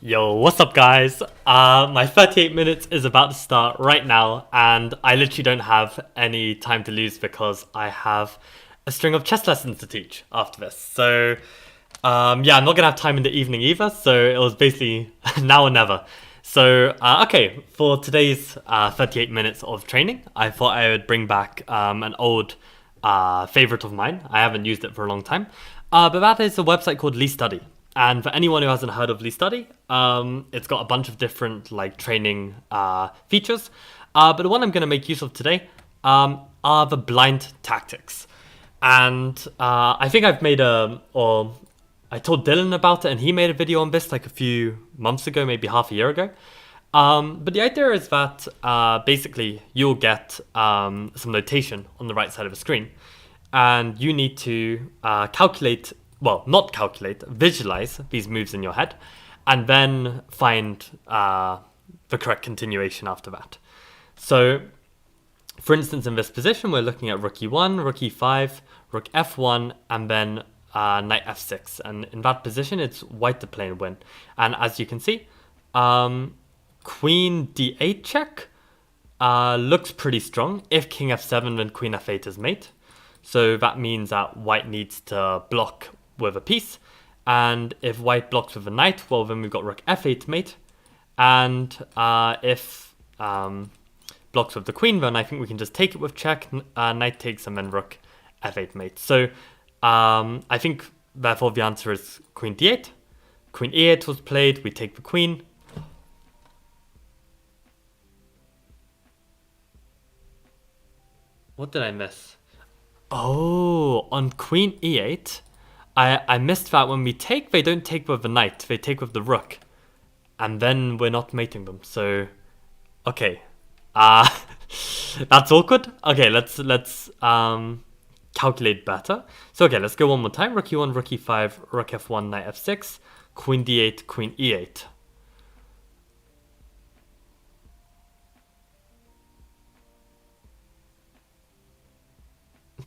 Yo, what's up, guys? My 38 minutes is about to start right now, and I literally don't have any time to lose because I have a string of chess lessons to teach after this. So, yeah, I'm not gonna have time in the evening either, so it was basically now or never. So, okay, for today's 38 minutes of training, I thought I would bring back an old favorite of mine. I haven't used it for a long time, but that is a website called Lee Study. And for anyone who hasn't heard of Lee Study, it's got a bunch of different training features. But the one I'm going to make use of today are the blind tactics. And I think I've made or I told Dylan about it, and he made a video on this like a few months ago, maybe half a year ago. But the idea is that basically you'll get some notation on the right side of the screen, and you need to calculate. Well, not calculate, visualize these moves in your head, and then find the correct continuation after that. So, for instance, in this position, we're looking at rook e1, rook e5, rook f1, and then knight f6. And in that position, it's white to play and win. And as you can see, queen d8 check looks pretty strong. If king f7, then queen f8 is mate. So that means that white needs to block with a piece, and if white blocks with a knight, well, then we've got rook f8 mate, and if blocks with the queen, then I think we can just take it with check, knight takes, and then rook f8 mate. So I think therefore the answer is queen d8. Queen e8 was played, we take the queen. What did I miss? Oh, on queen e8, I missed that when we take, they don't take with the knight, they take with the rook. And then we're not mating them, so... Okay. That's awkward. Okay, let's calculate better. So okay, let's go one more time. Rook e1, rook e5, rook f1, knight f6, queen d8, queen e8.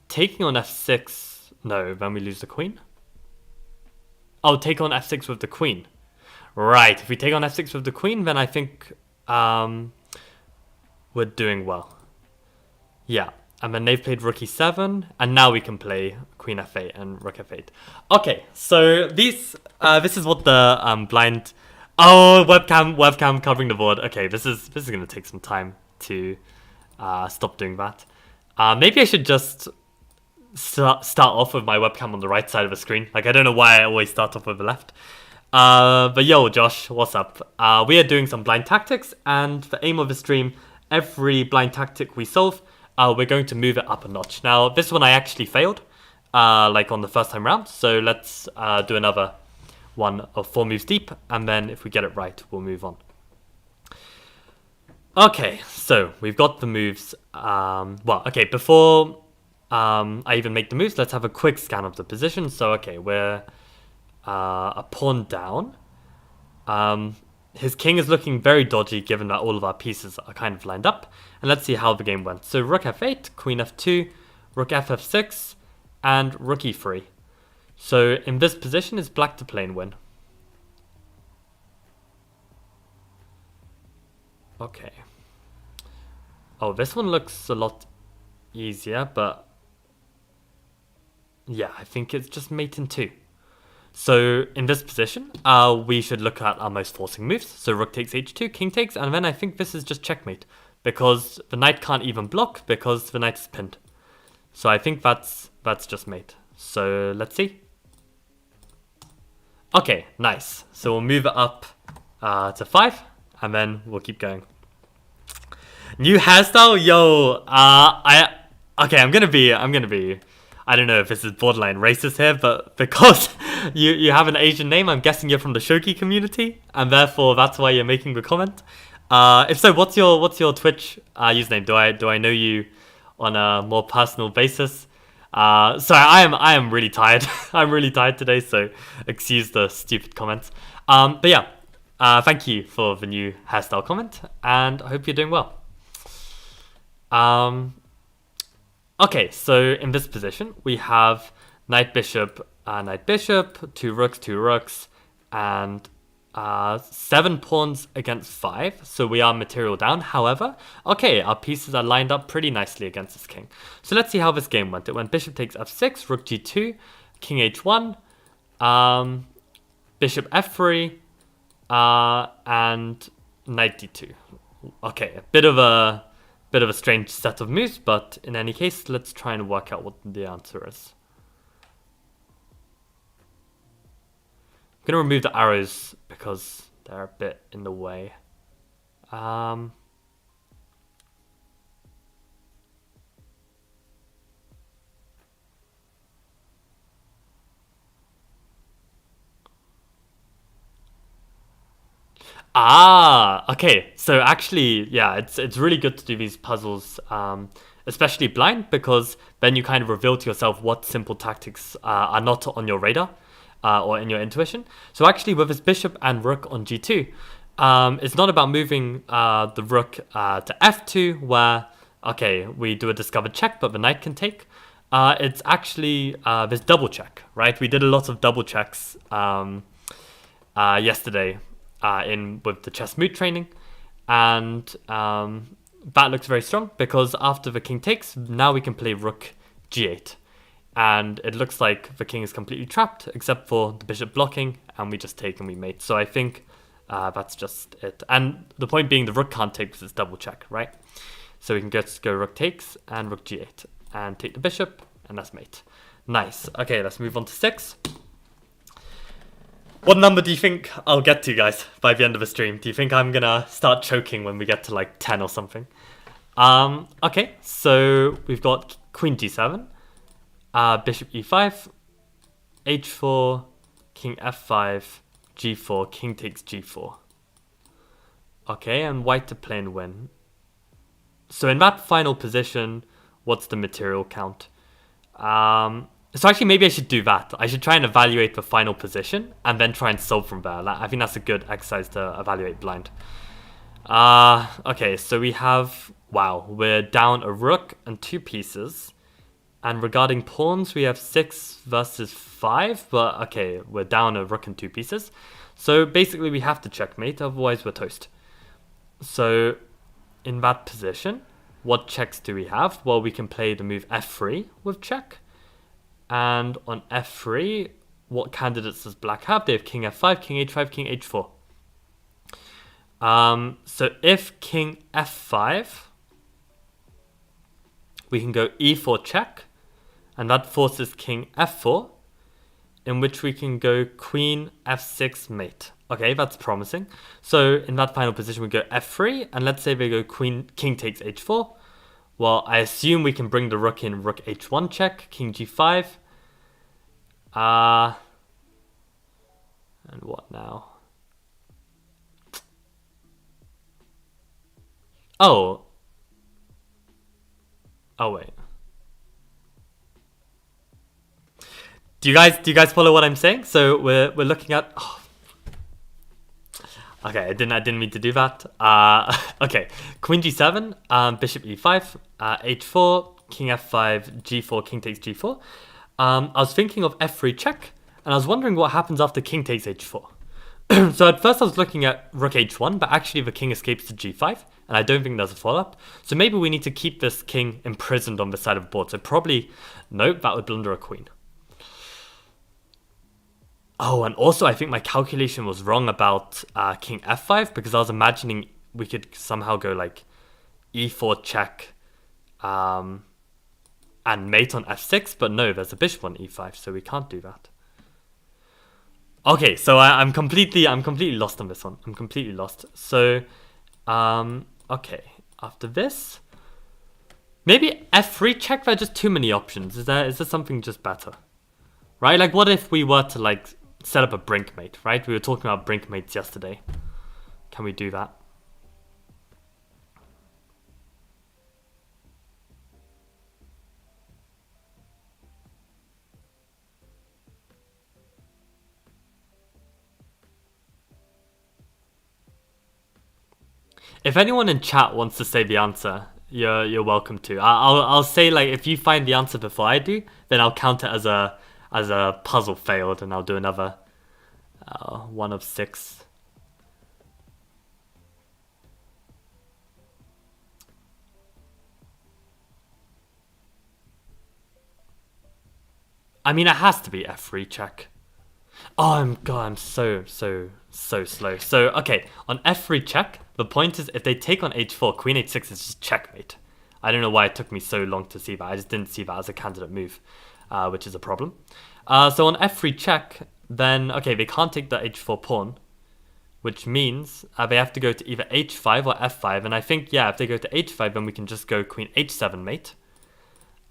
Taking on f6... No, then we lose the queen. Oh, take on f6 with the queen. Right, if we take on f6 with the queen, then I think we're doing well. Yeah, and then they've played rook e7, and now we can play queen f8 and rook f8. Okay, so this is what the blind... Oh, webcam covering the board. Okay, this is going to take some time to stop doing that. Maybe I should just start off with my webcam on the right side of the screen. Like, I don't know why I always start off with the left. But yo, Josh, what's up? We are doing some blind tactics, and the aim of the stream, every blind tactic we solve, we're going to move it up a notch. Now, this one I actually failed, like on the first time round, so let's do another one of 4 moves deep, and then if we get it right, we'll move on. Okay, so we've got the moves. Well, okay, before I even make the moves, let's have a quick scan of the position. So, okay, we're a pawn down. His king is looking very dodgy given that all of our pieces are kind of lined up. And let's see how the game went. So, rook f8, queen f2, rook ff6, and rook e3. So, in this position, it's black to play and win. Okay. Oh, this one looks a lot easier, but yeah, I think it's just mate in 2. So in this position, we should look at our most forcing moves. So rook takes h2, king takes, and then I think this is just checkmate, because the knight can't even block because the knight is pinned. So I think that's just mate. So let's see. Okay, nice. So we'll move it up to 5, and then we'll keep going. New hairstyle, yo. I'm gonna be. I don't know if this is borderline racist here, but because you have an Asian name, I'm guessing you're from the Shogi community, and therefore that's why you're making the comment. If so, what's your Twitch username? Do I know you on a more personal basis? Sorry, I am really tired. I'm really tired today, so excuse the stupid comments. But yeah, thank you for the new hairstyle comment, and I hope you're doing well. Okay, so in this position, we have knight bishop, 2 rooks, and 7 pawns against 5, so we are material down. However, okay, our pieces are lined up pretty nicely against this king. So let's see how this game went. It went bishop takes f6, rook g2, king h1, bishop f3, and knight d2. Okay, a bit of a strange set of moves, but in any case, let's try and work out what the answer is. I'm gonna remove the arrows because they're a bit in the way. Okay. So actually, yeah, it's really good to do these puzzles, especially blind, because then you kind of reveal to yourself what simple tactics are not on your radar or in your intuition. So actually, with this bishop and rook on g2, it's not about moving the rook to f2, where okay, we do a discovered check, but the knight can take. It's actually this double check, right? We did a lot of double checks yesterday in with the chess mood training, and that looks very strong because after the king takes, now we can play rook g8, and it looks like the king is completely trapped except for the bishop blocking, and we just take and we mate. So I think that's just it. And the point being, the rook can't take because it's double check, right? So we can just go rook takes and rook g8 and take the bishop, and that's mate. Nice. Okay, let's move on to 6. What number do you think I'll get to, guys, by the end of the stream? Do you think I'm gonna start choking when we get to like 10 or something? Okay, so we've got queen g7, bishop e5, h4, king f5, g4, king takes g4. Okay, and white to play and win. So in that final position, what's the material count? So actually, maybe I should do that. I should try and evaluate the final position and then try and solve from there. I think that's a good exercise to evaluate blind. Okay, so we have... Wow, we're down a rook and 2 pieces. And regarding pawns, we have 6 versus 5. But okay, we're down a rook and 2 pieces. So basically, we have to checkmate, otherwise we're toast. So in that position, what checks do we have? Well, we can play the move f3 with check. And on f3, what candidates does black have? They have king f5, king h5, king h4. So if king f5, we can go e4 check, and that forces king f4, in which we can go queen f6 mate. Okay, that's promising. So in that final position, we go f3, and let's say they go king takes h4. Well, I assume we can bring the rook in, rook h1 check, king g5. And what now? Oh, wait. Do you guys follow what I'm saying? So we're looking at... Oh. Okay, I didn't mean to do that. Okay, queen g7, bishop e5, h4, king f5, g4, king takes g4. I was thinking of f3 check, and I was wondering what happens after king takes h4. So at first I was looking at rook h1, but actually the king escapes to g5, and I don't think there's a follow-up. So maybe we need to keep this king imprisoned on the side of the board. So probably, nope, that would blunder a queen. Oh, and also I think my calculation was wrong about king f5, because I was imagining we could somehow go like e4 check and mate on f6, but no, there's a bishop on e5, so we can't do that. Okay, so I'm completely lost on this one. I'm completely lost. So, okay, after this, maybe f3 check. There are just too many options. Is there something just better, right? Like, what if we were to like set up a brink mate, right? We were talking about brink mates yesterday. Can we do that? If anyone in chat wants to say the answer, you're welcome to. I'll say, like, if you find the answer before I do, then I'll count it as a puzzle failed, and I'll do another 1 of 6 I mean, it has to be f3 check. Oh, I'm so slow. So, okay, on f3 check, the point is if they take on h4, queen h6 is just checkmate. I don't know why it took me so long to see that. I just didn't see that as a candidate move, which is a problem. So on f3 check, then, okay, they can't take the h4 pawn, which means they have to go to either h5 or f5. And I think, yeah, if they go to h5, then we can just go queen h7 mate.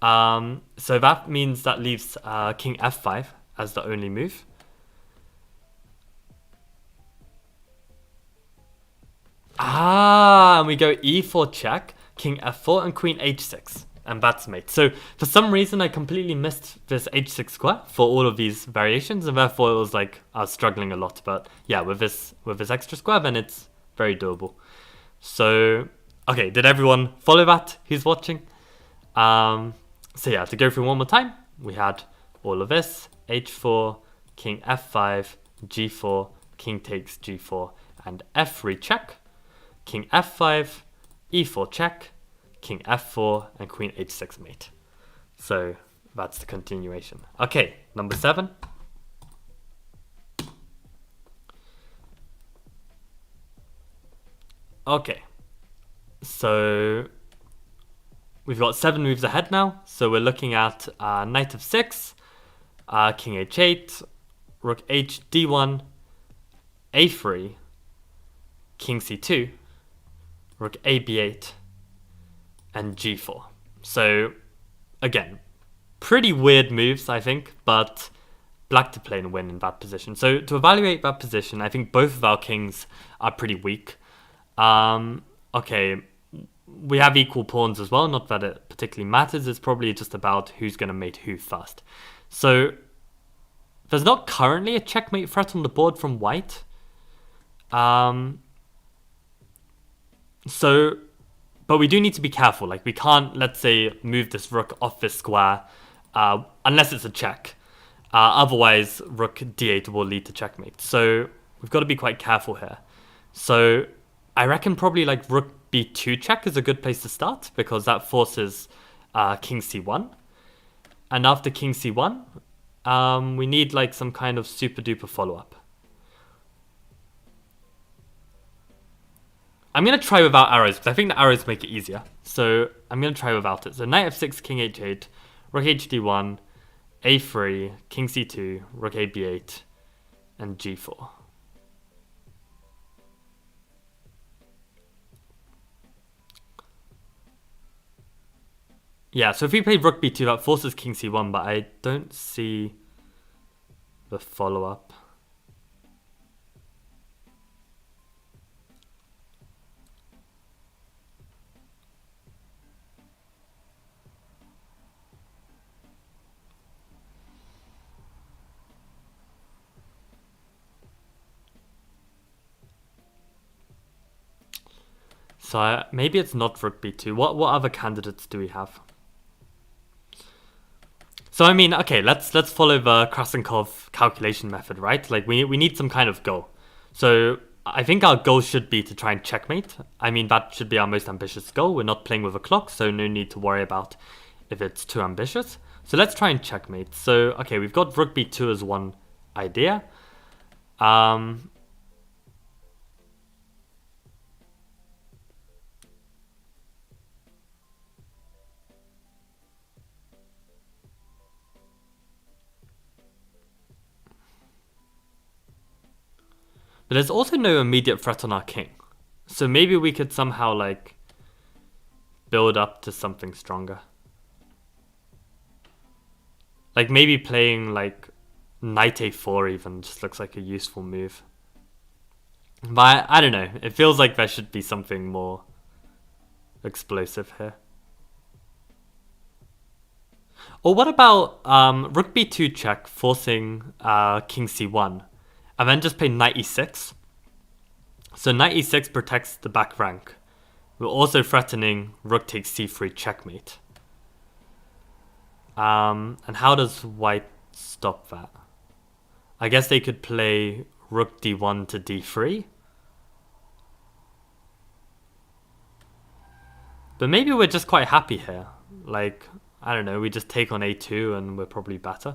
So that means that leaves king f5 as the only move. And we go e4 check, king f4, and queen h6. And that's mate. So for some reason, I completely missed this h6 square for all of these variations, and therefore it was like I was struggling a lot. But yeah, with this extra square, then it's very doable. So okay, did everyone follow that? Who's watching? So yeah, to go through one more time, we had all of this: h4, king f5, g4, king takes g4, and f3 check, king f5, e4 check, king f4, and queen h6 mate. So that's the continuation. Okay, number 7. Okay, so we've got 7 moves ahead now. So we're looking at knight f6, king h8, rook h d1, a3, king c2, rook a b8, and g4. So again, pretty weird moves, I think, but black to play and win in that position. So to evaluate that position, I think both of our kings are pretty weak. Okay, we have equal pawns as well, not that it particularly matters. It's probably just about who's going to mate who first. So there's not currently a checkmate threat on the board from white. But we do need to be careful. Like, we can't, let's say, move this rook off this square unless it's a check. Otherwise, rook d8 will lead to checkmate. So we've got to be quite careful here. So I reckon probably like rook b2 check is a good place to start, because that forces king c1. And after king c1, we need like some kind of super duper follow-up. I'm going to try without arrows, because I think the arrows make it easier. So I'm going to try without it. So knight f6, king h8, rook hd1, a3, king c2, rook a b8, and g4. Yeah, so if we play rook b2, that forces king c1, but I don't see the follow-up. So maybe it's not rook b2. What other candidates do we have? So I mean, okay, let's follow the Krasenkov calculation method, right? Like we need some kind of goal. So I think our goal should be to try and checkmate. I mean, that should be our most ambitious goal. We're not playing with a clock, so no need to worry about if it's too ambitious. So let's try and checkmate. So okay, we've got rook b2 as one idea. But there's also no immediate threat on our king. So maybe we could somehow like build up to something stronger. Like maybe playing like knight a4 even just looks like a useful move. But I don't know. It feels like there should be something more explosive here. Or what about rook b2 check forcing king c1, and then just play knight e6. So knight e6 protects the back rank. We're also threatening rook takes c3 checkmate. And how does white stop that? I guess they could play rook d1 to d3. But maybe we're just quite happy here. Like, I don't know, we just take on a2 and we're probably better.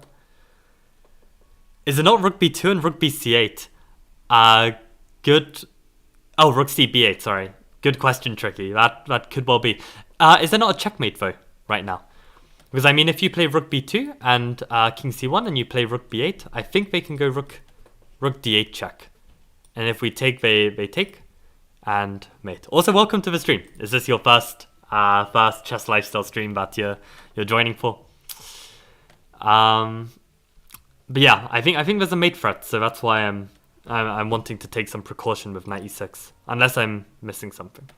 Is it not rook b2 and rook bc8? Good. Oh, rook c b8, sorry. Good question, Tricky. That could well be. Is there not a checkmate, though, right now? Because, I mean, if you play rook b2 and king c1 and you play rook b8, I think they can go rook d8 check. And if we take, they take and mate. Also, welcome to the stream. Is this your first chess lifestyle stream that you're joining for? But yeah, I think there's a mate threat, so that's why I'm wanting to take some precaution with knight e6, unless I'm missing something.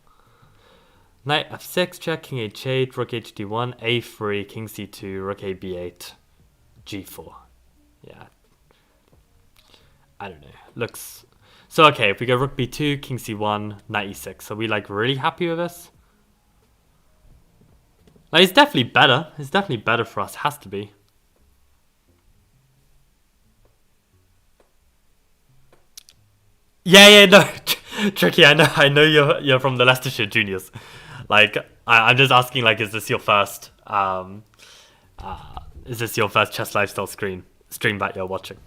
Knight f6 check, king h8, rook hd1, a3, king c2, rook a b8, g4. Yeah, I don't know. Looks so okay. If we go rook b2, king c1, knight e6, are we like really happy with this? Like, it's definitely better. It's definitely better for us. Has to be. Yeah, no, Tricky. I know you're from the Leicestershire Juniors. Like, I'm just asking, like, is this your first chess lifestyle stream that you're watching?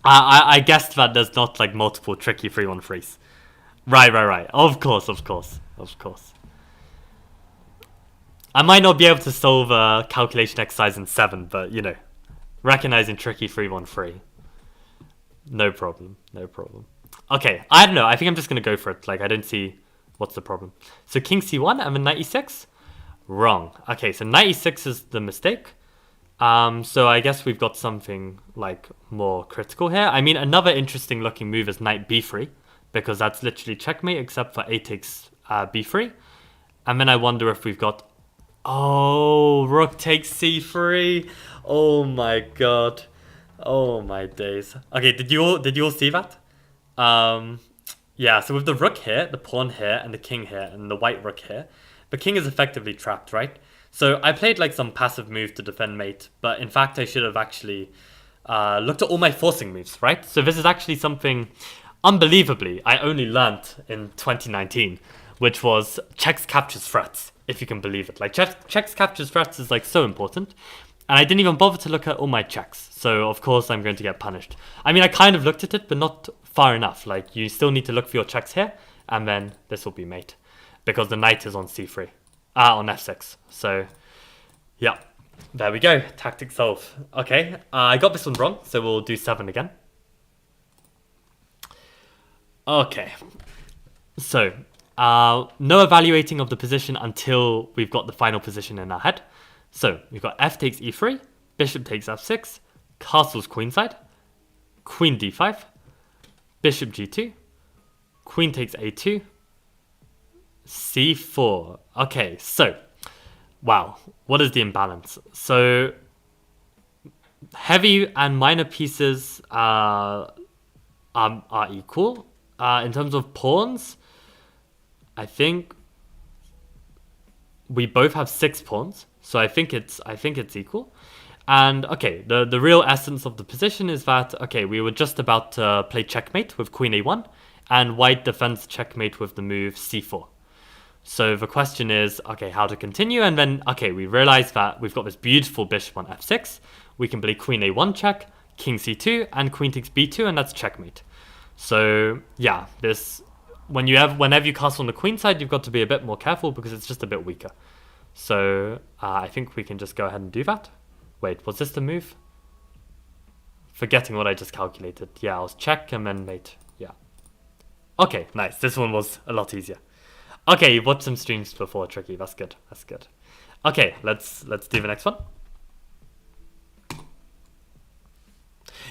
I guessed that there's not like multiple Tricky 3-1-3s. Right. Of course. I might not be able to solve a calculation exercise in 7, but you know, recognizing Tricky 3-1-3. No problem. Okay, I don't know. I think I'm just going to go for it. Like, I don't see what's the problem. So king c1 and then knight e6? Wrong. Okay, so knight e6 is the mistake. So I guess we've got something, like, more critical here. I mean, another interesting looking move is knight b3, because that's literally checkmate, except for a takes b3. And then I wonder if we've got... Oh, rook takes c3. Oh my god. Oh my days. Okay, did you all see that? Yeah, so with the rook here, the pawn here, and the king here, and the white rook here, the king is effectively trapped, right? So I played like some passive move to defend mate, but in fact I should have actually looked at all my forcing moves, right? So this is actually something, unbelievably, I only learnt in 2019, which was checks captures threats, if you can believe it. Like, checks captures threats is like so important. And I didn't even bother to look at all my checks. So, of course, I'm going to get punished. I mean, I kind of looked at it, but not far enough. Like, you still need to look for your checks here. And then this will be mate. Because the knight is on c3. On f6. So, yeah. There we go. Tactic solve. Okay. I got this one wrong. So, we'll do 7 again. Okay. So, no evaluating of the position until we've got the final position in our head. So, we've got f takes e3, bishop takes f6, castle's queenside, queen d5, bishop g2, queen takes a2, c4. Okay, so, wow, what is the imbalance? So, heavy and minor pieces are equal. In terms of pawns, I think we both have 6 pawns. So I think it's equal. And okay, the real essence of the position is that, okay, we were just about to play checkmate with queen a1, and white defends checkmate with the move c4. So the question is, okay, how to continue? And then, okay, we realize that we've got this beautiful bishop on f6. We can play queen a1 check, king c2, and queen takes b2, and that's checkmate. So yeah, this whenever you castle on the queen side, you've got to be a bit more careful because it's just a bit weaker. So I think we can just go ahead and do that. Wait, was this the move? Forgetting what I just calculated. Yeah, I was check and then mate. Yeah. Okay, nice. This one was a lot easier. Okay, you've watched some streams before, Tricky. That's good. Okay, let's do the next one.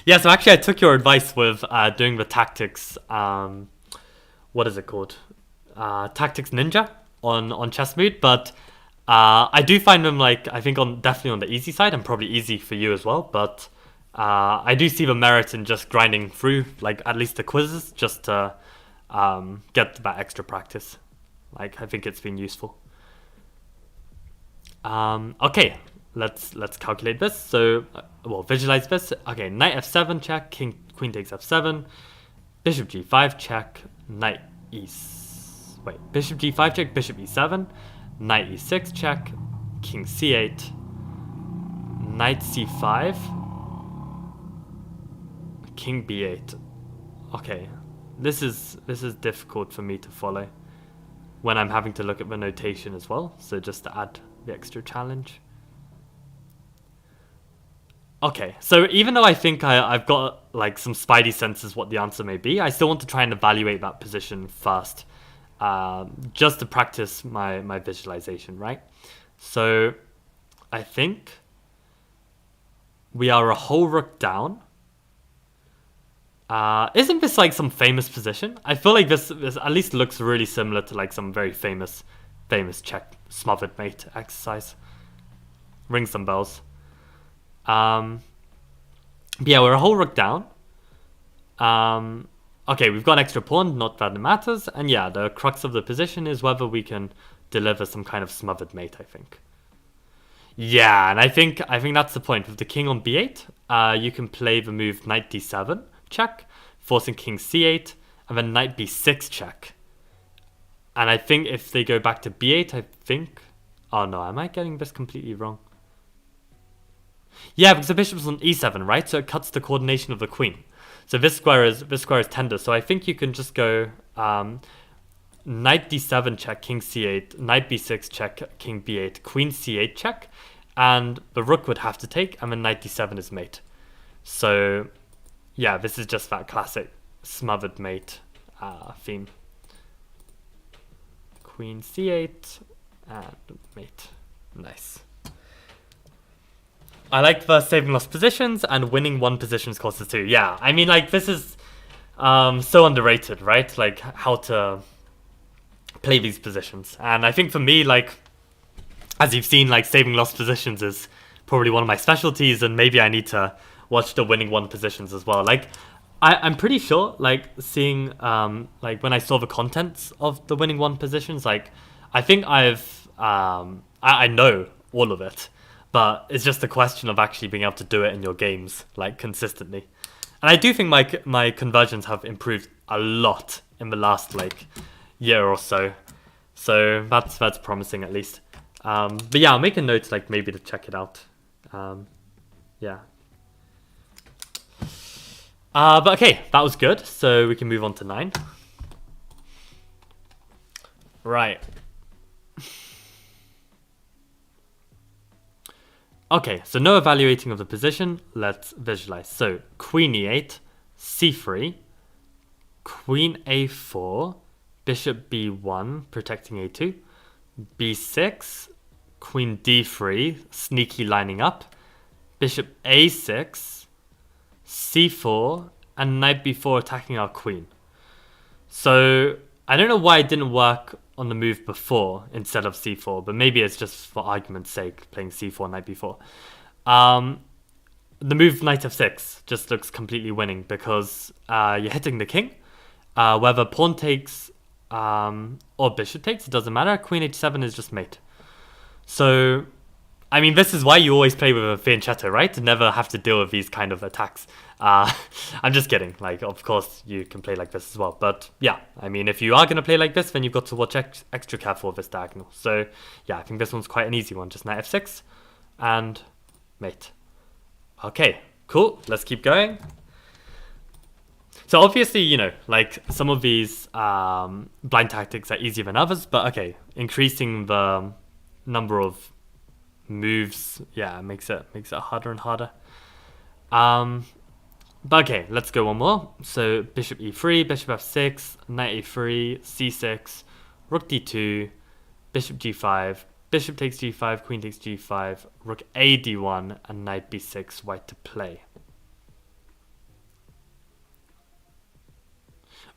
Yeah, so actually I took your advice with doing the tactics. What is it called? Tactics Ninja on Chess Mood, but I do find them, like, I think definitely on the easy side, and probably easy for you as well, but I do see the merit in just grinding through, like, at least the quizzes, just to get that extra practice. Like, I think it's been useful. Okay, let's calculate this. So, visualize this. Okay, knight f7 check, queen takes f7, bishop g5 check, bishop g5 check, bishop e7, knight e6 check, king c8, knight c5. king b8. Okay, this is difficult for me to follow when I'm having to look at the notation as well. So just to add the extra challenge. Okay, so even though I think I've got like some spidey senses what the answer may be, I still want to try and evaluate that position first, just to practice my visualization, right? So I think we are a whole rook down. Isn't this like some famous position? I feel like this at least looks really similar to like some very famous check smothered mate exercise. Ring some bells. But yeah, we're a whole rook down. Okay, we've got an extra pawn, not that it matters. And yeah, the crux of the position is whether we can deliver some kind of smothered mate, I think. Yeah, and I think that's the point. With the king on b8, you can play the move knight d7 check, forcing king c8, and then knight b6 check. And I think if they go back to b8, I think... Oh no, am I getting this completely wrong? Yeah, because the bishop's on e7, right? So it cuts the coordination of the queen. So this square is tender. So I think you can just go knight d7 check, king c8, knight b6 check, king b8, queen c8 check, and the rook would have to take, and then knight d7 is mate. So yeah, this is just that classic smothered mate theme. Queen c8 and mate. Nice. I like the saving lost positions and winning one positions costs 2. Yeah, I mean, like, this is so underrated, right? Like, how to play these positions. And I think for me, like, as you've seen, like, saving lost positions is probably one of my specialties, and maybe I need to watch the winning one positions as well. Like, I'm pretty sure, like, seeing, like, when I saw the contents of the winning one positions, like, I think I know all of it. But it's just a question of actually being able to do it in your games, like, consistently. And I do think my conversions have improved a lot in the last, like, year or so. So that's promising, at least. But yeah, I'll make a note, like, maybe to check it out. Yeah. But okay, that was good. So we can move on to 9. Right. Okay, so no evaluating of the position. Let's visualize. So queen e8, c3, queen a4, bishop b1, protecting a2, b6, queen d3, sneaky lining up, bishop a6, c4, and knight b4 attacking our queen. So I don't know why it didn't work on the move before instead of c4, but maybe it's just for argument's sake playing c4, knight b4. The move knight f6 just looks completely winning because you're hitting the king. Whether pawn takes or bishop takes, it doesn't matter. Queen h7 is just mate. So, I mean, this is why you always play with a fianchetto, right? To never have to deal with these kind of attacks. I'm just kidding. Like, of course, you can play like this as well. But yeah, I mean, if you are going to play like this, then you've got to watch extra careful with this diagonal. So yeah, I think this one's quite an easy one. Just knight f6 and mate. Okay, cool. Let's keep going. So obviously, you know, like some of these blind tactics are easier than others. But okay, increasing the number of moves, yeah, makes it harder and harder. But okay, let's go one more. So bishop e3, bishop f6, knight a3, c6, rook d2, bishop g5, bishop takes g5, queen takes g5, rook a d1, and knight b6, white to play.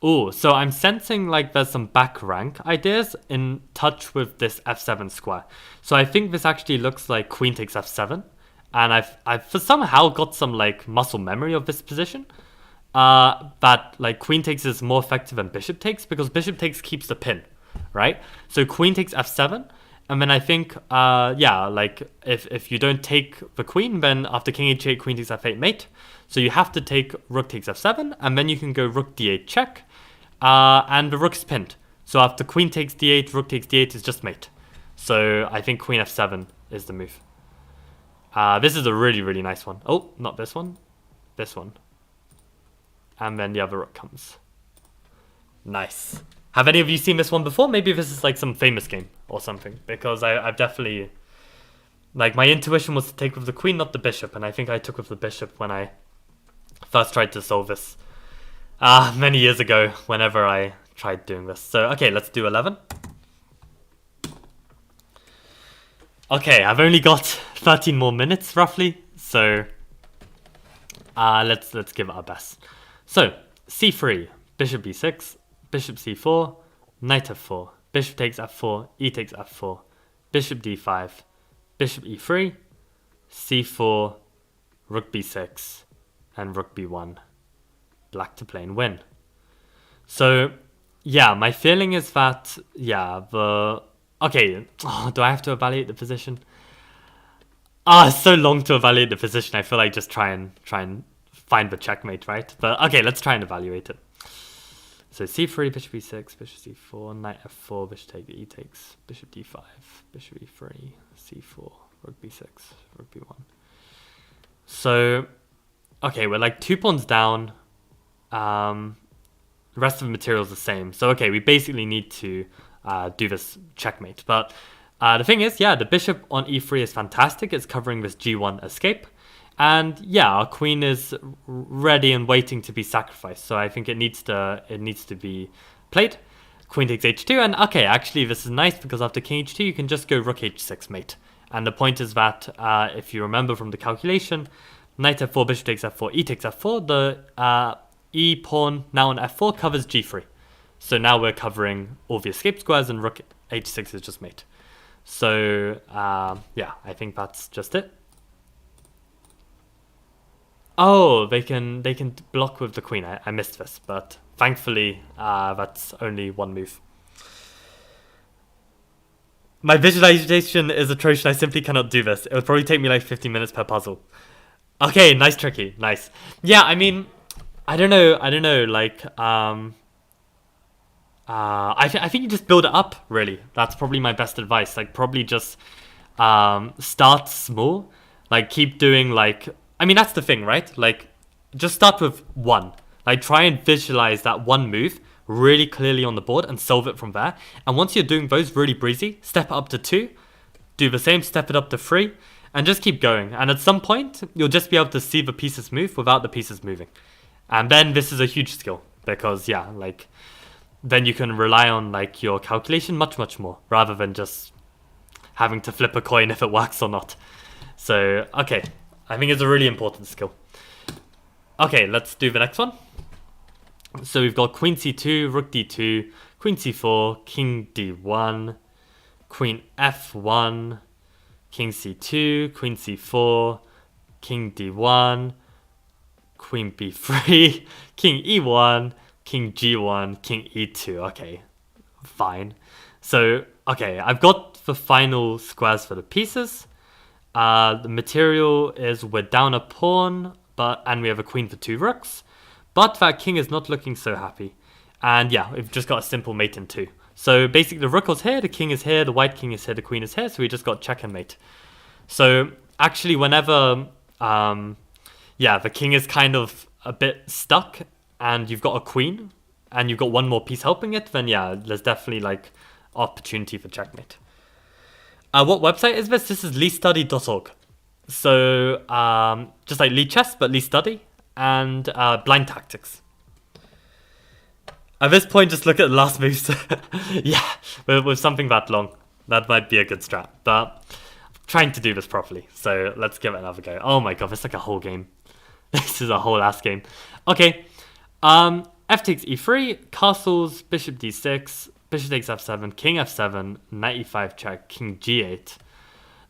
Oh, so I'm sensing like there's some back rank ideas in touch with this f7 square. So I think this actually looks like queen takes f7. And I've somehow got some like muscle memory of this position. That like queen takes is more effective than bishop takes because bishop takes keeps the pin, right? So queen takes f7, and then I think yeah, like if you don't take the queen, then after king h8, queen takes f8 mate. So you have to take rook takes f7, and then you can go rook d8 check, and the rook's pinned. So after queen takes d8, rook takes d8 is just mate. So I think queen f7 is the move. This is a really, really nice one. Oh, not this one. This one. and then the other rook comes. Nice. Have any of you seen this one before? Maybe this is like some famous game or something, because I've definitely, like, my intuition was to take with the queen, not the bishop, and I think I took with the bishop when I first tried to solve this many years ago, whenever I tried doing this. So, okay, let's do 11. Okay, I've only got 13 more minutes, roughly, so let's give it our best. So, c3, bishop b6, bishop c4, knight f4, bishop takes f4, e takes f4, bishop d5, bishop e3, c4, rook b6, and rook b1. Black to play and win. So, yeah, my feeling is that, yeah, okay, do I have to evaluate the position? It's so long to evaluate the position. I feel like just try and find the checkmate, right? But okay, let's try and evaluate it. So c3, bishop e6, bishop c4, knight f4, bishop takes, e takes, bishop d5, bishop e3, c4, rook b6, rook b1. So, okay, we're like 2 pawns down. The rest of the material is the same. So, okay, we basically need to do this checkmate. But the thing is, yeah, the bishop on e3 is fantastic. It's covering this g1 escape. And yeah, our queen is ready and waiting to be sacrificed. So I think it needs to be played. Queen takes h2, and okay, actually this is nice because after king h2 you can just go rook h6 mate. And the point is that if you remember from the calculation, knight f4, bishop takes f4, e takes f4, the e pawn now on f4 covers g3. So now we're covering all the escape squares, and rook h6 is just mate. So yeah, I think that's just it. Oh, they can block with the queen. I missed this, but thankfully that's only one move. My visualization is atrocious. I simply cannot do this. It would probably take me like 15 minutes per puzzle. Okay, nice tricky, nice. Yeah, I mean, I don't know. Like, I think you just build it up. Really, that's probably my best advice. Like, probably just start small. Like, keep doing like. I mean, that's the thing, right? Like, just start with one. Like, try and visualize that one move really clearly on the board and solve it from there. And once you're doing those really breezy, step it up to 2, do the same, step it up to 3, and just keep going. And at some point, you'll just be able to see the pieces move without the pieces moving. And then this is a huge skill because, yeah, like, then you can rely on, like, your calculation much more rather than just having to flip a coin if it works or not. So, okay. I think it's a really important skill. Okay, let's do the next one. So we've got queen c2, rook d2, queen c4, king d1, queen f1, king c2, queen c4, king d1, queen b3, king e1, king g1, king e2. Okay, fine. So, okay, I've got the final squares for the pieces. The material is we're down a pawn, and we have a queen for 2 rooks. But that king is not looking so happy. And yeah, we've just got a simple mate in 2. So basically the rook is here, the king is here, the white king is here, the queen is here. So we just got check and mate. So actually whenever, yeah, the king is kind of a bit stuck and you've got a queen and you've got one more piece helping it, then yeah, there's definitely like opportunity for checkmate. What website is this? This is leestudy.org. So, just like Lead Chess, but Lead Study, and Blind Tactics. At this point, just look at the last moves. Yeah, with something that long. That might be a good strat, but I'm trying to do this properly. So, let's give it another go. Oh my god, it's like a whole game. This is a whole ass game. Okay, f takes e3, castles, bishop d6, bishop takes f7, king f7, knight e5 check, king g8,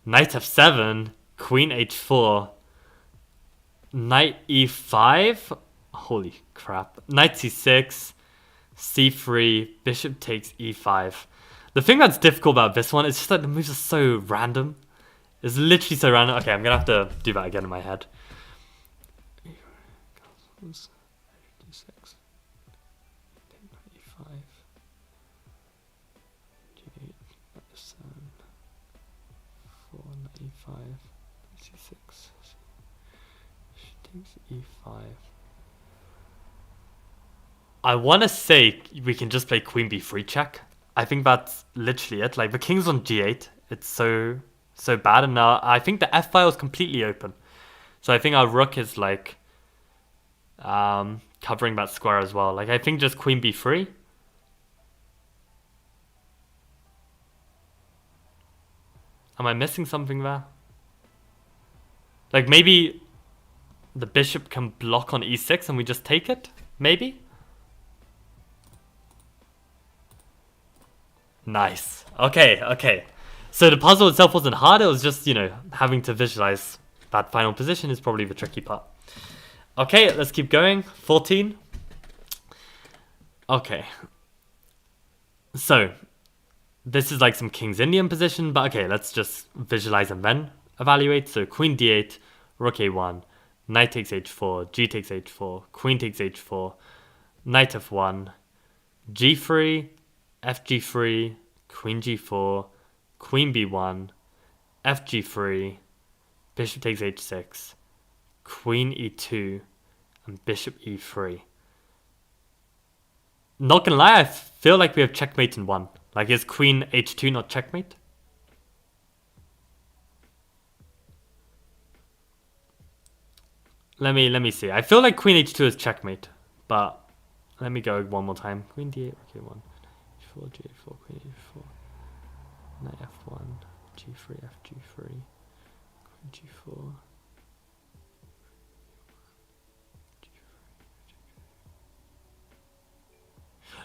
knight f7, queen h4, knight e5, holy crap, knight c6, c3, bishop takes e5. The thing that's difficult about this one is just that the moves are so random. It's literally so random. Okay, I'm gonna have to do that again in my head. E5, c6, she takes e5. I want to say we can just play queen b3 check. I think that's literally it. Like the king's on g8. It's so bad, and now I think the f file is completely open. So I think our rook is like covering that square as well. Like I think just queen b3. Am I missing something there? Like maybe the bishop can block on e6 and we just take it? Maybe? Nice. Okay. So the puzzle itself wasn't hard. It was just, having to visualize that final position is probably the tricky part. Okay, let's keep going. 14. Okay. So, this is like some King's Indian position, but okay, let's just visualize and then evaluate. So, queen d8, rook a1, knight takes h4, g takes h4, queen takes h4, knight f1, g3, fg3, queen g4, queen b1, fg3, bishop takes h6, queen e2, and bishop e3. Not gonna lie, I feel like we have checkmate in one. Like, is queen h2 not checkmate? Let me see. I feel like queen h2 is checkmate, but let me go one more time. Queen d8, okay, 1, h4, g8, queen h4, knight f1, g3, fg3, queen g4.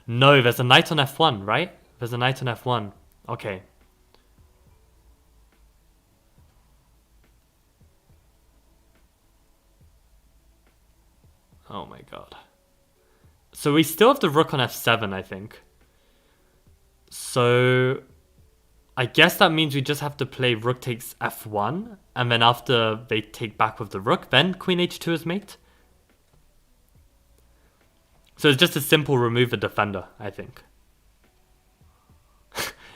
No, there's a knight on f1, right? There's a knight on f1. Okay. Oh my god. So we still have the rook on f7, I think. So I guess that means we just have to play rook takes f1, and then after they take back with the rook, then queen h2 is mate. So it's just a simple remove a defender, I think.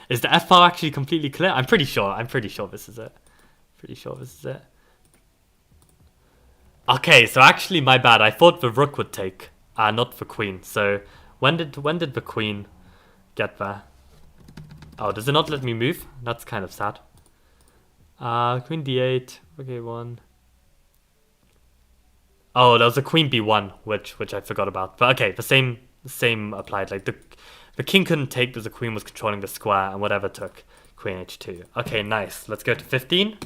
Is the f file actually completely clear? I'm pretty sure this is it. Okay, so actually my bad. I thought the rook would take, not the queen. So when did the queen get there? Oh, does it not let me move? That's kind of sad. Queen d8, rook a1. Oh, there was a queen b1, which I forgot about. But okay, the same applied. Like the king couldn't take because the queen was controlling the square, and whatever took queen h2. Okay, nice. Let's go to 15.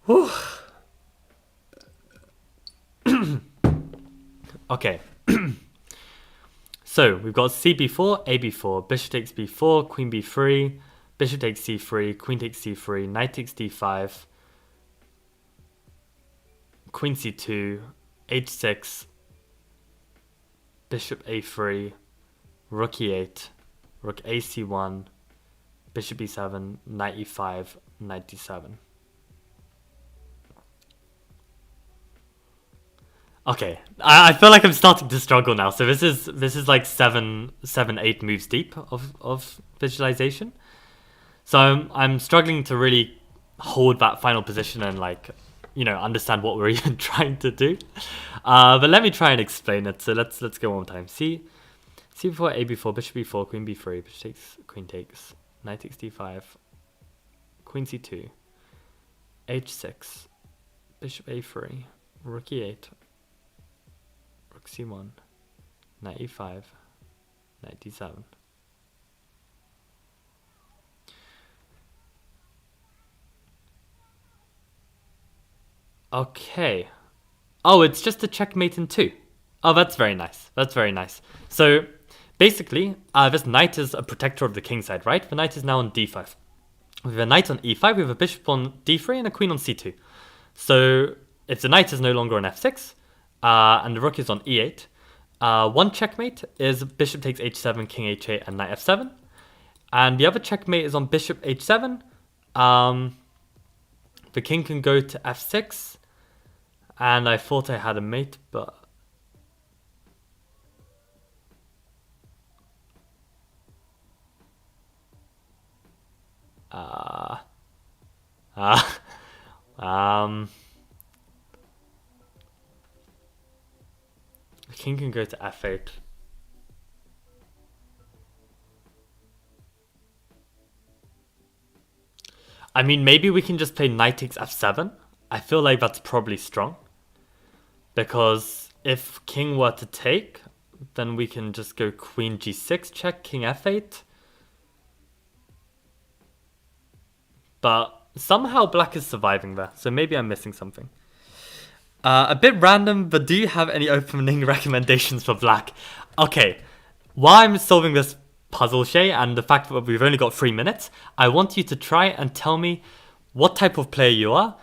Whew. Okay. So we've got cb4, ab4, bishop takes b4, queen b3, bishop takes c3, queen takes c3, knight takes d5, queen c2, h6, bishop a3, rook e8, rook ac1, bishop e7, knight e5, knight d7. Okay, I feel like I'm starting to struggle now. So this is like 8 moves deep of visualization. So I'm struggling to really hold that final position and like, understand what we're even trying to do. But let me try and explain it. So let's go one more time. C4, a4, bishop b4, queen b3, bishop takes, queen takes, knight takes d5, queen c2, h6, bishop a3, rook e8, rook c1, knight e5, knight d7. Okay. Oh, it's just a checkmate in 2. Oh, that's very nice. So basically, this knight is a protector of the king side, right? The knight is now on d5. With a knight on e5, we have a bishop on d3 and a queen on c2. So if the knight is no longer on f6, and the rook is on e8, one checkmate is bishop takes h7, king h8, and knight f7. And the other checkmate is on bishop h7. The king can go to f6. And I thought I had a mate, but... The king can go to f8. I mean, maybe we can just play knight takes f7. I feel like that's probably strong. Because if king were to take, then we can just go queen g6 check, king f8. But somehow black is surviving there, so maybe I'm missing something. A bit random, but do you have any opening recommendations for black? Okay, while I'm solving this puzzle, Shay, and the fact that we've only got 3 minutes, I want you to try and tell me what type of player you are.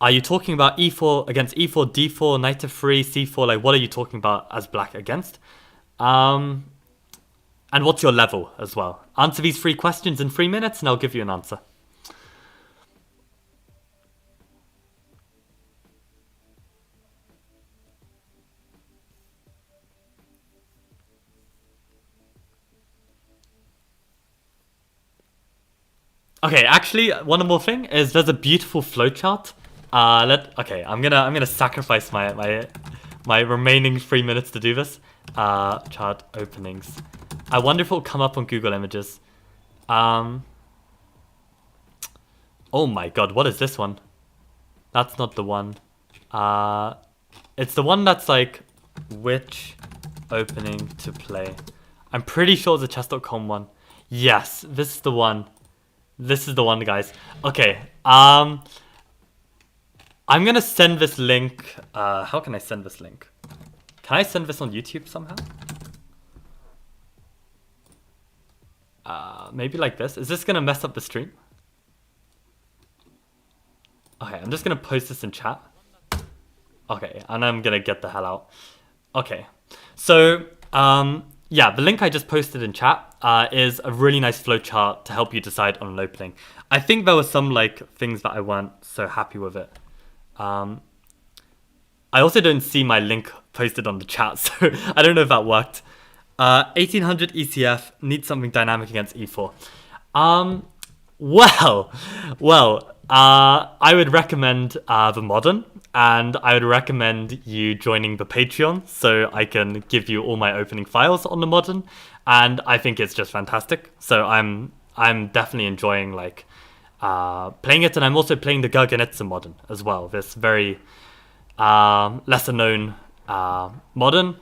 Are you talking about e4 against e4, d4, knight f3, c4? Like, what are you talking about as black against? And what's your level as well? Answer these 3 questions in 3 minutes, and I'll give you an answer. Okay, actually, one more thing is there's a beautiful flowchart. Okay, I'm gonna sacrifice my remaining 3 minutes to do this. Chart openings. I wonder if it'll come up on Google Images. Oh my god, what is this one? That's not the one. It's the one that's like which opening to play. I'm pretty sure it's a chess.com one. Yes, this is the one. This is the one, guys. Okay. I'm gonna send this link. How can I send this link? Can I send this on YouTube somehow? Maybe like this. Is this gonna mess up the stream? Okay, I'm just gonna post this in chat. Okay, and I'm gonna get the hell out. Okay, so yeah, the link I just posted in chat is a really nice flowchart to help you decide on an opening. I think there were some like things that I weren't so happy with it. I also don't see my link posted on the chat, so I don't know if that worked. 1800 ECF needs something dynamic against e4. Well, I would recommend the Modern, and I would recommend you joining the Patreon so I can give you all my opening files on the Modern, and I think it's just fantastic. So I'm definitely enjoying like playing it, and I'm also playing the Gurgenidze Modern as well. This very lesser known Modern.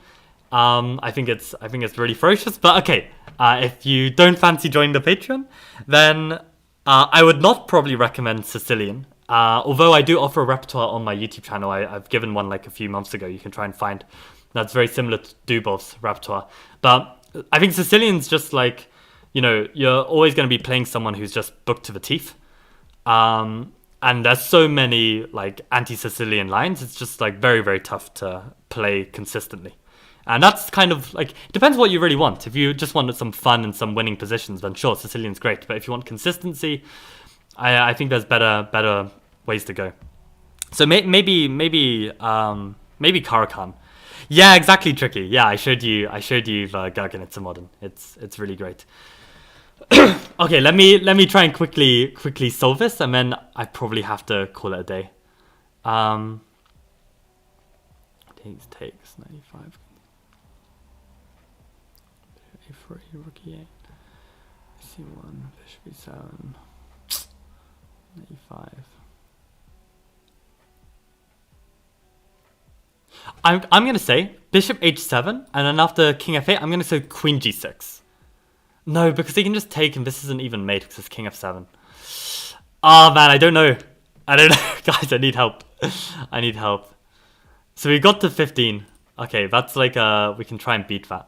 I think it's really ferocious. But okay, if you don't fancy joining the Patreon, then I would not probably recommend Sicilian. Although I do offer a repertoire on my YouTube channel. I've given one like a few months ago. You can try and find. That's very similar to Dubov's repertoire. But I think Sicilian's just like, you know, you're always going to be playing someone who's just booked to the teeth. And there's so many like anti-Sicilian lines. It's just like very, very tough to play consistently. And that's kind of like, it depends what you really want. If you just want some fun and some winning positions, then sure, Sicilian's great. But if you want consistency, I think there's better ways to go. So maybe Caro-Kann. Yeah, exactly, Tricky. Yeah, I showed you the Gurgenidze Modern. It's really great. Okay, let me try and quickly solve this, and then I probably have to call it a day. Takes 95. A3, rook e8, c1, bishop e7, 95. I'm gonna say bishop h7, and then after king f8, I'm gonna say queen g6. No, because he can just take, and this isn't even made because it's king f7. Oh man, I don't know, guys. I need help. I need help. So we got to 15. Okay, that's like we can try and beat that.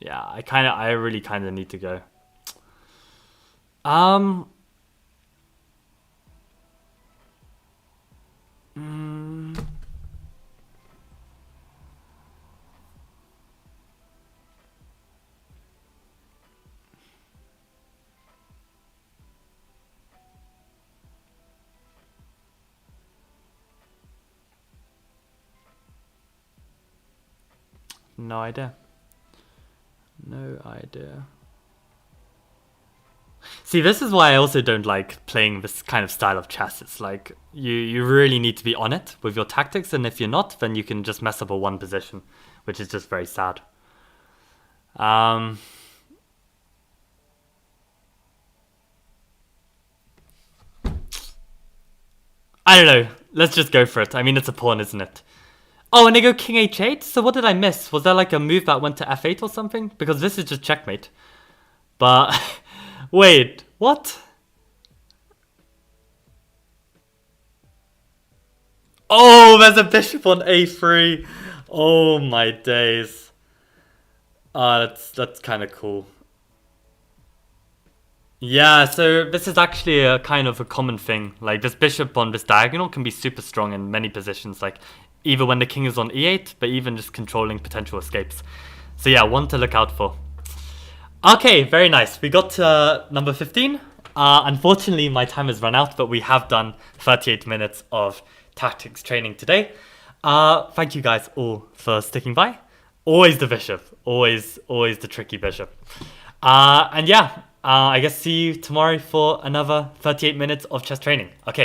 Yeah, I really kind of need to go. No idea. No idea. See, this is why I also don't like playing this kind of style of chess. It's like you really need to be on it with your tactics, and if you're not, then you can just mess up a one position, which is just very sad. I don't know. Let's just go for it. I mean, it's a pawn, isn't it? Oh, and they go king h8? So what did I miss? Was there like a move that went to f8 or something? Because this is just checkmate. But, wait, what? Oh, there's a bishop on a3. Oh my days. That's kind of cool. Yeah, so this is actually a kind of a common thing. Like this bishop on this diagonal can be super strong in many positions, like either when the king is on e8, but even just controlling potential escapes. So yeah, one to look out for. Okay, very nice. We got to number 15. Unfortunately, my time has run out, but we have done 38 minutes of tactics training today. Thank you guys all for sticking by. Always the bishop. Always the tricky bishop. And yeah, I guess see you tomorrow for another 38 minutes of chess training. Okay,